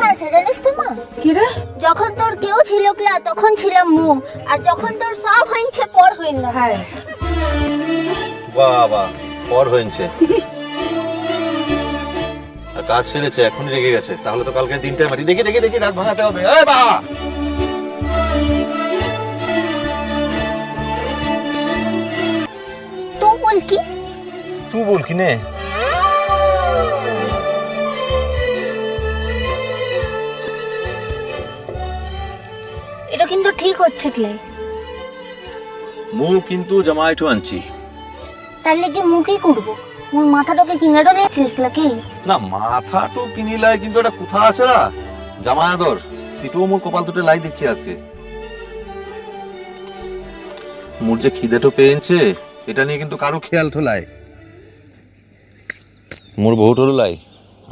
কথা আছে জানিস তো মা? কি রে? যখন তোর কেউ ছিল না তখন ছিলাম মু, আর যখন তোর সব হইছে পর হইল না। হ্যাঁ বাবা পর হয়েছে কাজ সেরেছে, এখনই রেগে গেছে। তাহলে তো কালকে দিনটা মাটি দেখি দেখি দেখি রাত ভাঙাতে হবে। এই বাবা তুই বল কি? তুই বল কি নে? এটা কিন্তু ঠিক হচ্ছে ক্লে। মু কিন্তু জামাইটু আনছি তাহলে কি মুখই করব? মোর মাথাটাকে কিনারো দিয়েছিস নাকি? না, মাথাটো কিনিলাই কিন্তু এটা কোথা আছে না জামাই আদর সিটু মোর কপাল দুটো লাই দিচ্ছি আজকে। মোর যে খিদেটো পেয়েছে এটা নিয়ে কিন্তু কারো খেয়াল ঠোলায়। মোর বহু ঠোলাই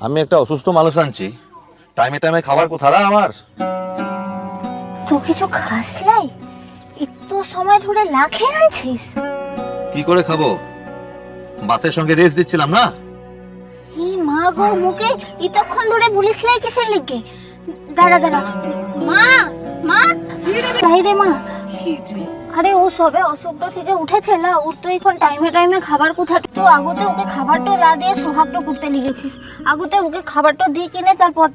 আমি একটা অসুস্থ মানুষ আনছি, টাইমে টাইমে খাবার কোথা আমার। তুই কিছু খাসলাই? একটু সময় ধরে লাখে আনছিস? কি করে খাবো? বাসের সঙ্গে রেস দিচ্ছিলাম না। এই মা গো, মুখে এতক্ষণ ধরে বলিসলাই কিসের লিগে? দাঁড়া দাঁড়া মা, মা লাই রে মা। আরে ও সবে অসুখটা থেকে উঠেছে না, ওর তো এখন টাইমে টাইমে খাবার কোথা। তো আগতে ওকে খাবারটা লা দিয়ে সোহাগটা করতে লিগেছিস, আগতে ওকে খাবারটা দিয়ে কিনে তারপর